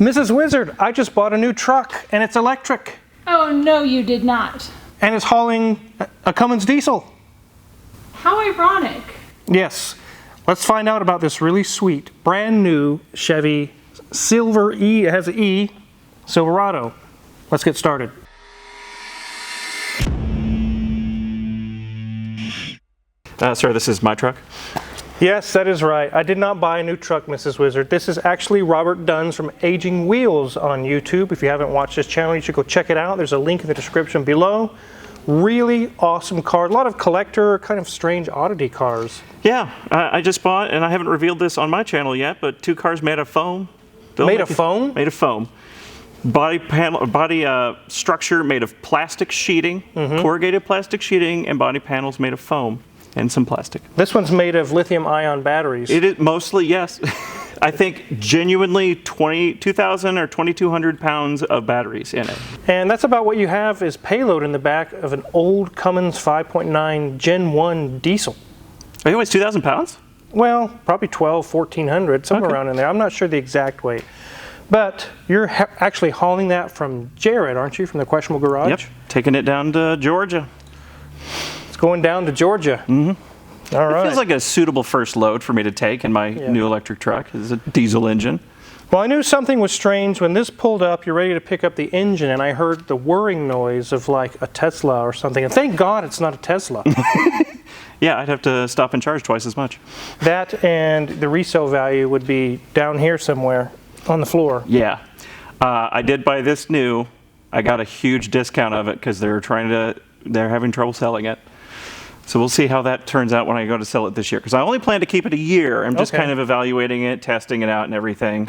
Mrs. Wizard, I just bought a new truck, and it's electric. Oh, no, you did not. And it's hauling a Cummins diesel. How ironic. Yes. Let's find out about this really sweet, brand new Chevy it has an E, Silverado. Let's get started. Sir, this is my truck? Yes, that is right. I did not buy a new truck, Mrs. Wizard. This is actually Robert Dunn's from Aging Wheels on YouTube. If you haven't watched this channel, you should go check it out. There's a link in the description below. Really awesome car. A lot of collector, kind of strange oddity cars. Yeah, I just bought, and I haven't revealed this on my channel yet, but 2 cars made of foam. Made of foam? Made of foam. Body structure made of plastic sheeting, corrugated plastic sheeting, and body panels made of foam. And some plastic. This one's made of lithium-ion batteries. It is mostly, yes. I think genuinely 2,000 or 2,200 pounds of batteries in it. And that's about what you have as payload in the back of an old Cummins 5.9 Gen 1 diesel. It weighs 2,000 pounds? Well, probably 1,400, somewhere around in there. I'm not sure the exact weight. But you're actually hauling that from Jared, aren't you, from the Questionable Garage? Yep, taking it down to Georgia. Going down to Georgia. All right. It feels like a suitable first load for me to take in my new electric truck. It's a diesel engine. Well, I knew something was strange when this pulled up. You're ready to pick up the engine, and I heard the whirring noise of like a Tesla or something. And thank God it's not a Tesla. Yeah, I'd have to stop and charge twice as much. That and the resale value would be down here somewhere on the floor. Yeah. I did buy this new. I got a huge discount of it because they're having trouble selling it. So we'll see how that turns out when I go to sell it this year. Because I only plan to keep it a year. I'm just kind of evaluating it, testing it out and everything.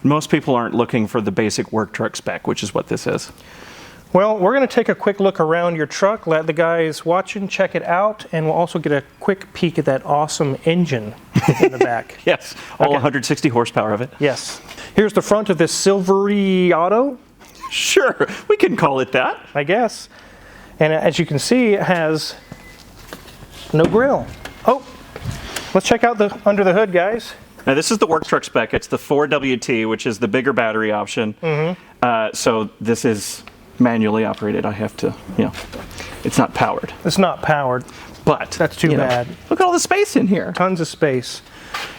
Most people aren't looking for the basic work truck spec, which is what this is. Well, we're going to take a quick look around your truck, let the guys watching check it out, and we'll also get a quick peek at that awesome engine in the back. Yes, all 160 horsepower of it. Yes. Here's the front of this Silverado. Sure, we can call it that. I guess. And as you can see, it has no grill. Oh, let's check out the under the hood, guys. Now this is the work truck spec. It's the 4WT, which is the bigger battery option. So this is manually operated. I have to, it's not powered. It's not powered. But that's too bad. Look at all the space in here. Tons of space.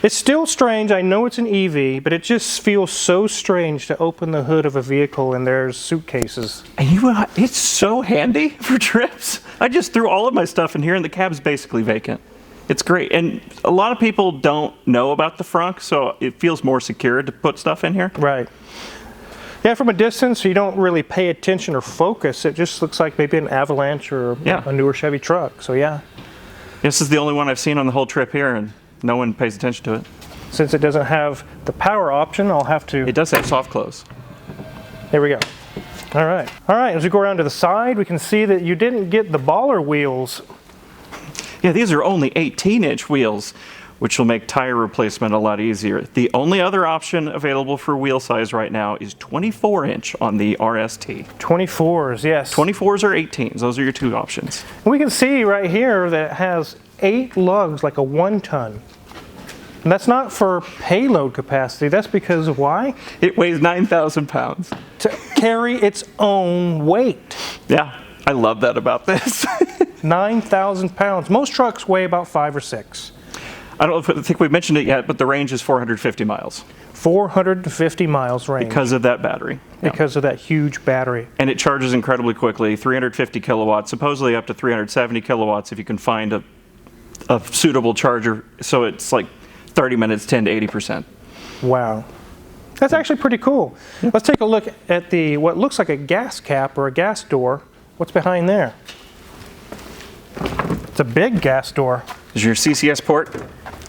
It's still strange. I know it's an EV, but it just feels so strange to open the hood of a vehicle and there's suitcases. And it's so handy for trips. I just threw all of my stuff in here and the cab's basically vacant. It's great. And a lot of people don't know about the frunk, so it feels more secure to put stuff in here. Right. Yeah, from a distance, you don't really pay attention or focus. It just looks like maybe an Avalanche or a newer Chevy truck. So yeah. This is the only one I've seen on the whole trip here, and no one pays attention to it. Since it doesn't have the power option, I'll have to... It does have soft close. There we go. All right. All right, as we go around to the side, we can see that you didn't get the baller wheels. Yeah, these are only 18-inch wheels, which will make tire replacement a lot easier. The only other option available for wheel size right now is 24-inch on the RST. 24s, yes. 24s or 18s. Those are your 2 options. We can see right here that it has 8 lugs, like a 1-ton. And that's not for payload capacity. That's because of why? It weighs 9,000 pounds. To carry its own weight. Yeah, I love that about this. 9,000 pounds. Most trucks weigh about 5 or 6. I think we've mentioned it yet, but the range is 450 miles. 450 miles range. Because of that battery. Because of that huge battery. And it charges incredibly quickly, 350 kilowatts, supposedly up to 370 kilowatts if you can find a suitable charger. So it's like 30 minutes, 10 to 80%. Wow. That's actually pretty cool. Yeah. Let's take a look at what looks like a gas cap or a gas door. What's behind there? It's a big gas door. This is your CCS port.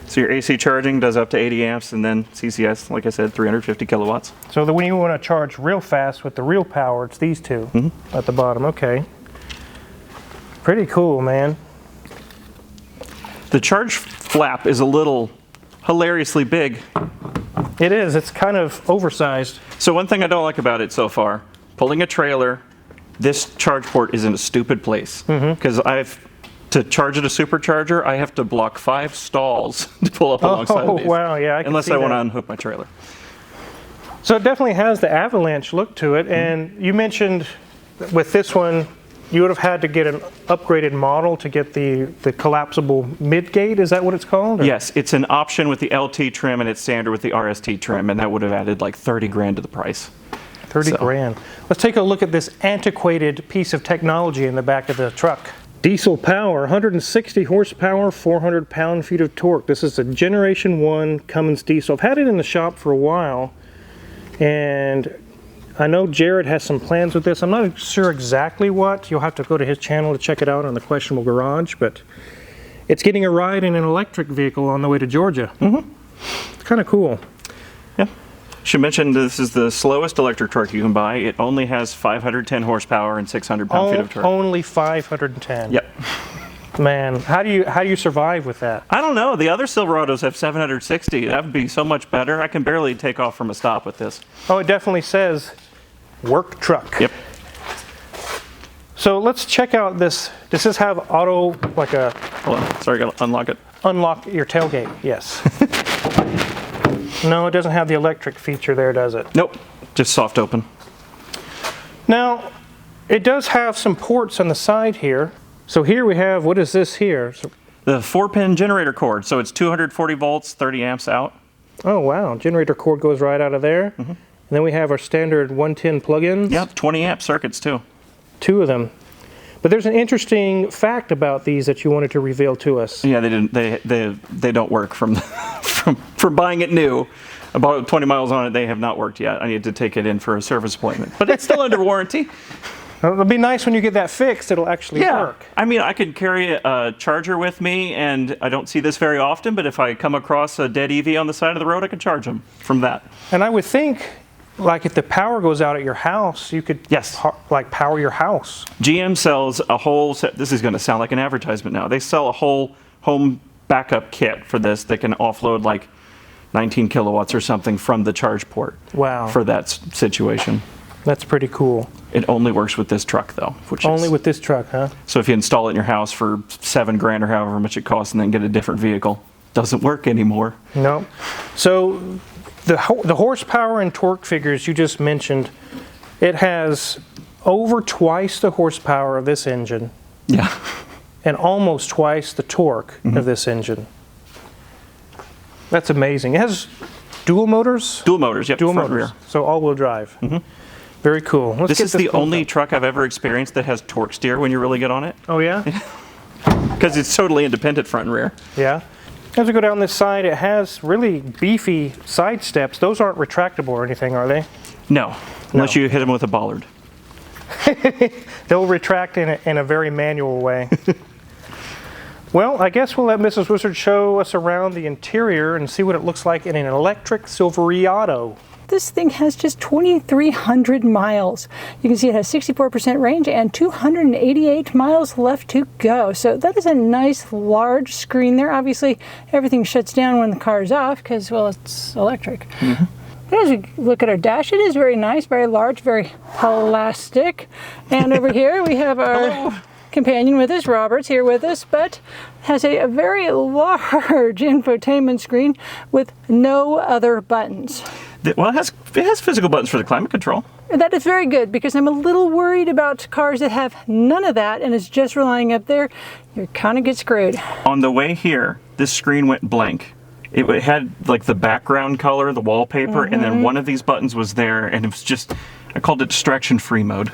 So your AC charging does up to 80 amps, and then CCS, like I said, 350 kilowatts. So that when you want to charge real fast with the real power, it's these 2 at the bottom. Okay. Pretty cool, man. The charge flap is a little hilariously big. It is. It's kind of oversized. So one thing I don't like about it so far, pulling a trailer, this charge port is in a stupid place. Because to charge at a supercharger, I have to block 5 stalls to pull up alongside of these. Oh, wow, yeah, I can unless see I want to that. unhook my trailer. So it definitely has the Avalanche look to it. And you mentioned with this one, you would have had to get an upgraded model to get the collapsible mid-gate. Is that what it's called? Or? Yes, it's an option with the LT trim and it's standard with the RST trim, and that would have added like 30 grand to the price. 30 grand. Let's take a look at this antiquated piece of technology in the back of the truck. Diesel power, 160 horsepower, 400 pound-feet of torque. This is a Generation 1 Cummins diesel. I've had it in the shop for a while, and I know Jared has some plans with this. I'm not sure exactly what. You'll have to go to his channel to check it out on the Questionable Garage, but it's getting a ride in an electric vehicle on the way to Georgia. It's kind of cool. Yeah. Should mention this is the slowest electric truck you can buy. It only has 510 horsepower and 600 pound-feet of torque. Only 510. Yep. Man, how do you survive with that? I don't know. The other Silverados have 760. That would be so much better. I can barely take off from a stop with this. Oh, it definitely says work truck. Yep. So let's check out this. Does this have auto, like a... Hold on. Sorry, I got to unlock it. Unlock your tailgate, yes. No, it doesn't have the electric feature there, does it? Nope. Just soft open. Now, it does have some ports on the side here. So here we have, what is this here? So, The 4-pin generator cord. So it's 240 volts, 30 amps out. oh, wow. Generator cord goes right out of there. And then we have our standard 110 plug-ins. Yep, 20 amp circuits too. 2 of them. But there's an interesting fact about these that you wanted to reveal to us. Yeah, they didn't. They don't work from from buying it new. About 20 miles on it, they have not worked yet. I need to take it in for a service appointment, but it's still under warranty. Well, it'll be nice when you get that fixed. It'll actually work. I mean, I could carry a charger with me, and I don't see this very often. But if I come across a dead EV on the side of the road, I can charge them from that. And I would think, like, if the power goes out at your house, you could like power your house. GM sells a whole set. This is going to sound like an advertisement now. They sell a whole home backup kit for this that can offload like 19 kilowatts or something from the charge port. Wow. For that situation. That's pretty cool. It only works with this truck though. Only with this truck, huh? So if you install it in your house for $7 grand or however much it costs and then get a different vehicle, doesn't work anymore. No. So the horsepower and torque figures you just mentioned, it has over twice the horsepower of this engine. Yeah. And almost twice the torque of this engine. That's amazing. It has dual motors? Dual motors, yep. Dual front motors. rear. So all-wheel drive. Very cool. This is the only truck I've ever experienced that has torque steer when you really get on it. Oh, yeah? Because it's totally independent front and rear. Yeah. As we go down this side, it has really beefy side steps. Those aren't retractable or anything, are they? No, unless you hit them with a bollard. They'll retract in a very manual way. Well, I guess we'll let Mrs. Wizard show us around the interior and see what it looks like in an electric Silverado. This thing has just 2,300 miles. You can see it has 64% range and 288 miles left to go. So that is a nice large screen there. Obviously, everything shuts down when the car is off because, well, it's electric. But as we look at our dash, it is very nice, very large, very plastic. And over here we have our companion with us, Robert's here with us, but has a very large infotainment screen with no other buttons. Well, it has physical buttons for the climate control. That is very good because I'm a little worried about cars that have none of that and it's just relying up there. You kind of get screwed. On the way here, this screen went blank. It had like the background color, the wallpaper, and then one of these buttons was there, and it was just, I called it distraction-free mode.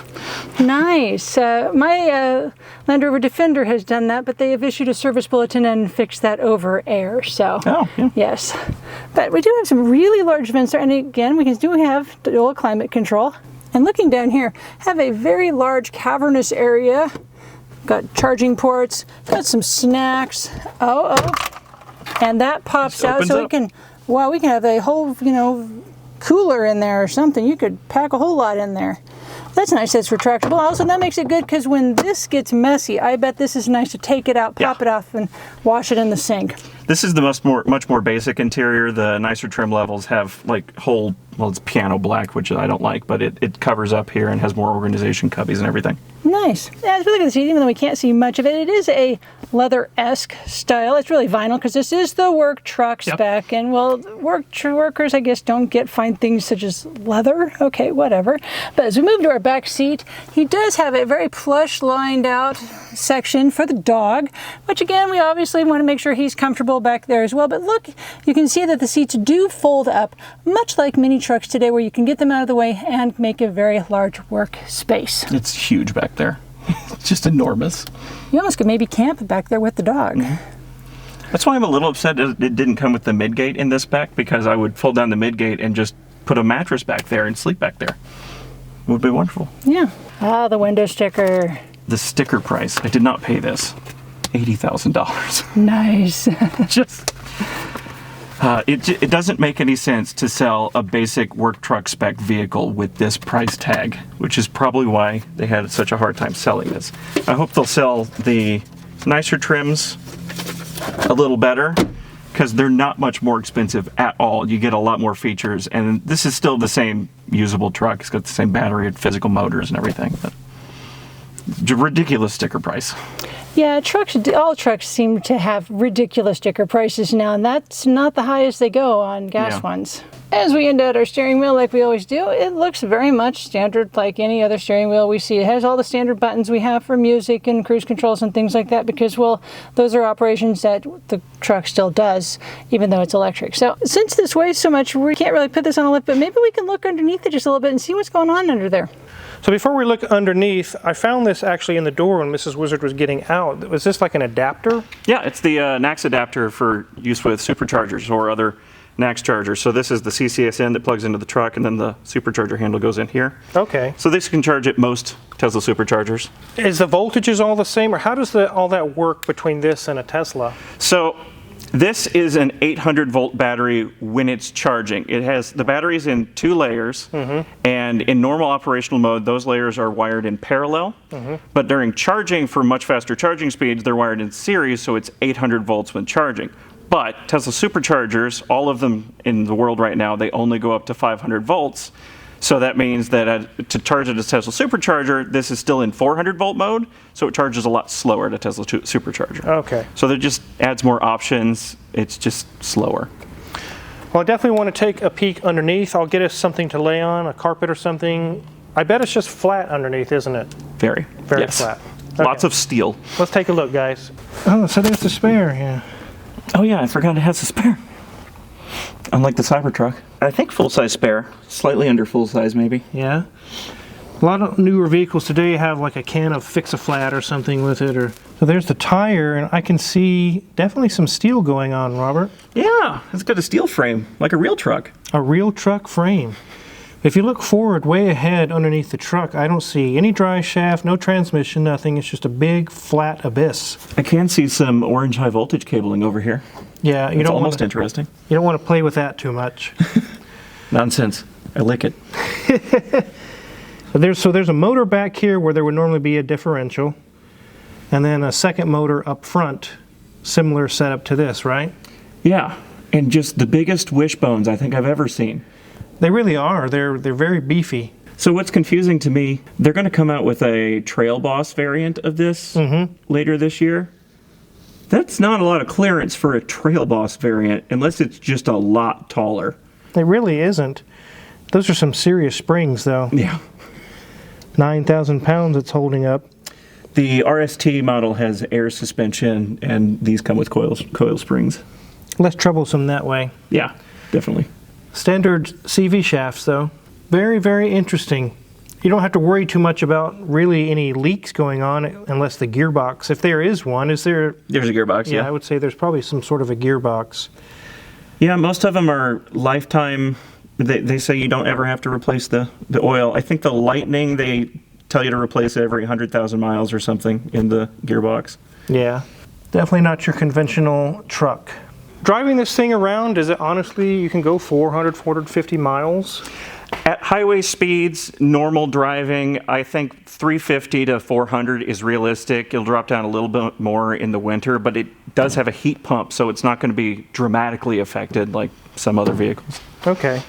Nice. My Land Rover Defender has done that, but they have issued a service bulletin and fixed that over air. So, yes. But we do have some really large vents there, and again, we do have dual climate control. And looking down here, have a very large cavernous area. Got charging ports, got some snacks. And that pops out, so we can have a whole, cooler in there or something. You could pack a whole lot in there. That's nice. That's retractable. Also, that makes it good because when this gets messy, I bet this is nice to take it out, pop it off, and wash it in the sink. This is the much more basic interior. The nicer trim levels have like whole, well, it's piano black, which I don't like, but it covers up here and has more organization, cubbies and everything. Nice. Yeah, it's really good to see, even though we can't see much of it. It is a leather-esque style. It's really vinyl because this is the work truck spec. And, well, workers, I guess, don't get fine things such as leather. Okay, whatever. But as we move to our back seat, he does have a very plush lined out section for the dog, which, again, we obviously want to make sure he's comfortable back there as well. But look, you can see that the seats do fold up, much like mini trucks today, where you can get them out of the way and make a very large work space. It's huge back there. It's just enormous. You almost could maybe camp back there with the dog. Mm-hmm. That's why I'm a little upset it didn't come with the midgate in this back, because I would fold down the midgate and just put a mattress back there and sleep back there. It would be wonderful. Yeah. Ah, the window sticker. The sticker price. I did not pay this. $80,000. Nice. Just... it doesn't make any sense to sell a basic work truck spec vehicle with this price tag, which is probably why they had such a hard time selling this. I hope they'll sell the nicer trims a little better, because they're not much more expensive at all. You get a lot more features, and this is still the same usable truck. It's got the same battery and physical motors and everything. But ridiculous sticker price. Yeah, all trucks seem to have ridiculous sticker prices now, and that's not the highest they go on gas ones. As we end out our steering wheel like we always do, it looks very much standard like any other steering wheel we see. It has all the standard buttons we have for music and cruise controls and things like that because, well, those are operations that the truck still does, even though it's electric. So since this weighs so much, we can't really put this on a lift, but maybe we can look underneath it just a little bit and see what's going on under there. So before we look underneath, I found this actually in the door when Mrs. Wizard was getting out. Was this like an adapter? Yeah, it's the NACS adapter for use with superchargers or other NACS chargers. So this is the CCSN that plugs into the truck, and then the supercharger handle goes in here. Okay. So this can charge at most Tesla superchargers. Is the voltages all the same, or how does all that work between this and a Tesla? So this is an 800-volt battery when it's charging. It has the batteries in 2 layers, and in normal operational mode, those layers are wired in parallel. But during charging, for much faster charging speeds, they're wired in series, so it's 800 volts when charging. But Tesla superchargers, all of them in the world right now, they only go up to 500 volts. So that means that to charge it as Tesla supercharger, this is still in 400 volt mode, so it charges a lot slower at a Tesla supercharger. Okay. So that just adds more options. It's just slower. Well, I definitely want to take a peek underneath. I'll get us something to lay on, a carpet or something. I bet it's just flat underneath, isn't it? Very. Very yes. flat. Okay. Lots of steel. Let's take a look, guys. Oh, so there's the spare, yeah. Oh yeah, I forgot it has a spare. Unlike the Cybertruck. I think full-size spare. Slightly under full-size, maybe. Yeah. A lot of newer vehicles today have like a can of Fix-A-Flat or something with it. So there's the tire, and I can see definitely some steel going on, Robert. Yeah, it's got a steel frame, like a real truck. A real truck frame. If you look forward way ahead underneath the truck, I don't see any drive shaft, no transmission, nothing. It's just a big, flat abyss. I can see some orange high-voltage cabling over here. Yeah, it's almost interesting. You don't want to play with that too much. Nonsense. I lick it. So there's a motor back here where there would normally be a differential, and then a second motor up front, similar setup to this, right? Yeah, and just the biggest wishbones I think I've ever seen. They really are. They're very beefy. So what's confusing to me, they're going to come out with a Trail Boss variant of this later this year. That's not a lot of clearance for a Trail Boss variant, unless it's just a lot taller. It really isn't. Those are some serious springs, though. Yeah. 9,000 pounds it's holding up. The RST model has air suspension, and these come with coil springs. Less troublesome that way. Yeah, definitely. Standard CV shafts, though. Very, very interesting. You don't have to worry too much about really any leaks going on unless the gearbox, if there is one, is there? There's a gearbox, yeah. I would say there's probably some sort of a gearbox. Yeah, most of them are lifetime. They say you don't ever have to replace the oil. I think the Lightning, they tell you to replace it every 100,000 miles or something in the gearbox. Yeah, definitely not your conventional truck. Driving this thing around, is it honestly, you can go 400, 450 miles? At highway speeds, normal driving, I think 350 to 400 is realistic. It'll drop down a little bit more in the winter, but it does have a heat pump, so it's not going to be dramatically affected like some other vehicles. Okay.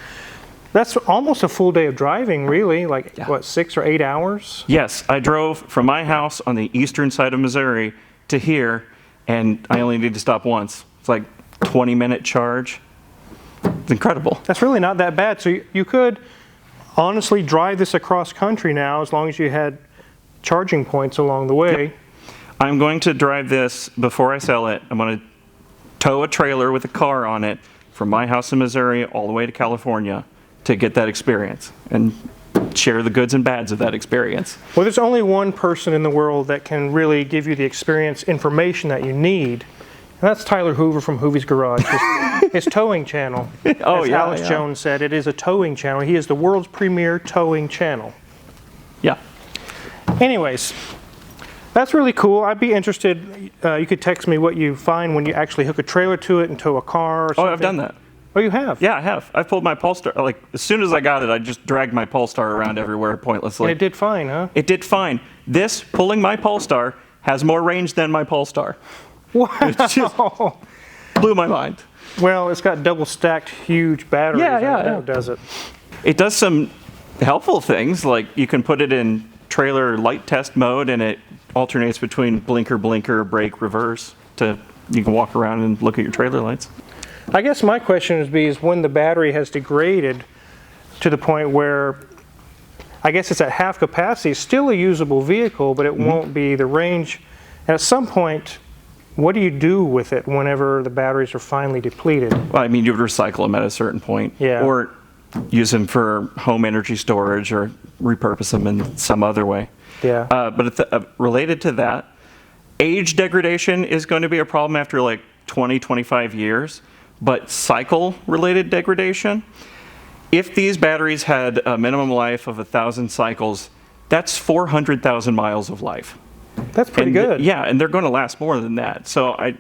That's almost a full day of driving, really, like, what, 6 or 8 hours? Yes, I drove from my house on the eastern side of Missouri to here, and I only need to stop once. It's like 20-minute charge. It's incredible. That's really not that bad. So you could honestly drive this across country now as long as you had charging points along the way. Yep. I'm going to drive this before I sell it. I'm going to tow a trailer with a car on it from my house in Missouri all the way to California to get that experience and share the goods and bads of that experience. Well, there's only one person in the world that can really give you the experience information that you need, and that's Tyler Hoover from Hoovy's Garage. His towing channel. Oh, As yeah, Alex Jones said, it is a towing channel. He is the world's premier towing channel. Yeah. Anyways, that's really cool. I'd be interested. You could text me what you find when you actually hook a trailer to it and tow a car or something. Oh, I've done that. Oh, you have? Yeah, I have. I've pulled my Polestar. Like, as soon as I got it, I just dragged my Polestar around everywhere pointlessly. And it did fine, huh? It did fine. This, pulling my Polestar, has more range than my Polestar. Wow. It just blew my mind. Well, it's got double stacked huge batteries. Yeah. That does it. It does some helpful things, like you can put it in trailer light test mode and it alternates between blinker, brake, reverse. You can walk around and look at your trailer lights. I guess my question is when the battery has degraded to the point where I guess it's at half capacity, it's still a usable vehicle, but it won't be the range. And at some point, what do you do with it whenever the batteries are finally depleted? Well, I mean, you would recycle them at a certain point. Yeah. Or use them for home energy storage or repurpose them in some other way. Yeah. But related to that, age degradation is going to be a problem after like 20, 25 years. But cycle-related degradation, if these batteries had a minimum life of 1,000 cycles, that's 400,000 miles of life. That's pretty good. Yeah, and they're going to last more than that. So I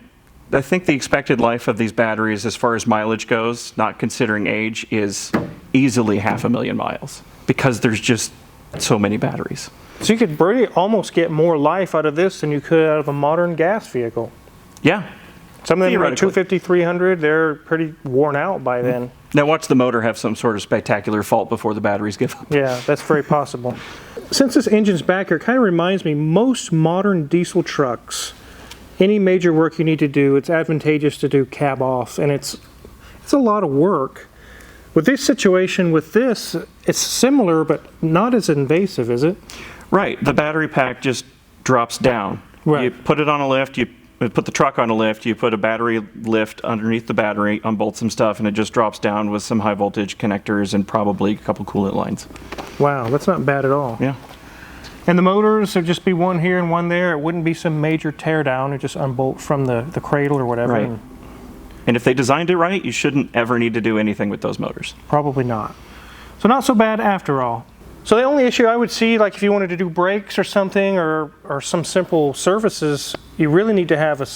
think the expected life of these batteries, as far as mileage goes, not considering age, is easily 500,000 miles because there's just so many batteries. So you could really almost get more life out of this than you could out of a modern gas vehicle. Yeah. Some of them are 250, 300. They're pretty worn out by then. Now watch the motor have some sort of spectacular fault before the batteries give up. Yeah, that's very possible. Since this engine's back here, it kind of reminds me, most modern diesel trucks, any major work you need to do, it's advantageous to do cab off, and it's a lot of work. With this situation, with this, it's similar, but not as invasive, is it? Right. The battery pack just drops down. Right. You put it on a lift, you put the truck on a lift, you put a battery lift underneath the battery, unbolt some stuff, and it just drops down with some high voltage connectors and probably a couple coolant lines. Wow, that's not bad at all. Yeah. And the motors would just be one here and one there. It wouldn't be some major tear down. It just unbolt from the cradle or whatever. Right. And if they designed it right, you shouldn't ever need to do anything with those motors. Probably not. So not so bad after all. So the only issue I would see, like if you wanted to do brakes or something or some simple services, you really need to have a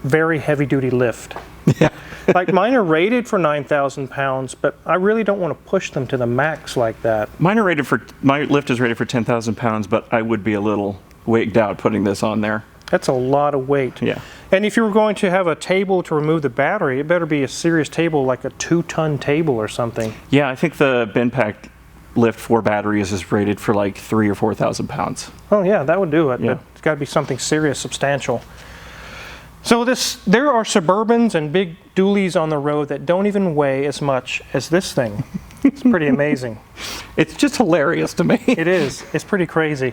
very heavy duty lift. Yeah. Like mine are rated for 9,000 pounds, but I really don't want to push them to the max like that. My lift is rated for 10,000 pounds, but I would be a little wigged out putting this on there. That's a lot of weight. Yeah. And if you were going to have a table to remove the battery, it better be a serious table, like a 2-ton table or something. Yeah, I think the bin pack lift for batteries is rated for like 3,000 or 4,000 pounds. Oh yeah, that would do it. Yeah. But it's got to be something serious, substantial. So there are Suburbans and big dualies on the road that don't even weigh as much as this thing. It's pretty amazing. It's just hilarious to me. It is. It's pretty crazy.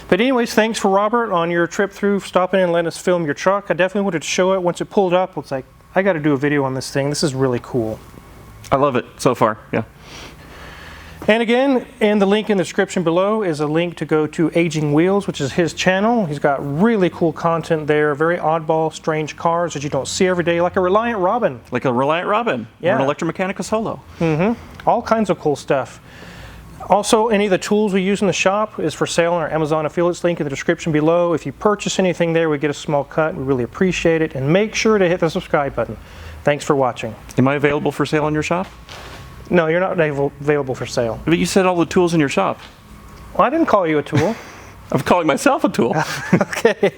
But anyways, thanks for Robert on your trip through, stopping in and letting us film your truck. I definitely wanted to show it. Once it pulled up, it's like, I got to do a video on this thing. This is really cool. I love it so far, yeah. And again, in the link in the description below is a link to go to Aging Wheels, which is his channel. He's got really cool content there, very oddball, strange cars that you don't see every day, like a Reliant Robin. Like a Reliant Robin, Yeah. or an Electromechanica Solo. All kinds of cool stuff. Also, any of the tools we use in the shop is for sale on our Amazon affiliates link in the description below. If you purchase anything there, we get a small cut. We really appreciate it. And make sure to hit the subscribe button. Thanks for watching. Am I available for sale in your shop? No, you're not available for sale. But you said all the tools in your shop. Well, I didn't call you a tool. I'm calling myself a tool. Okay.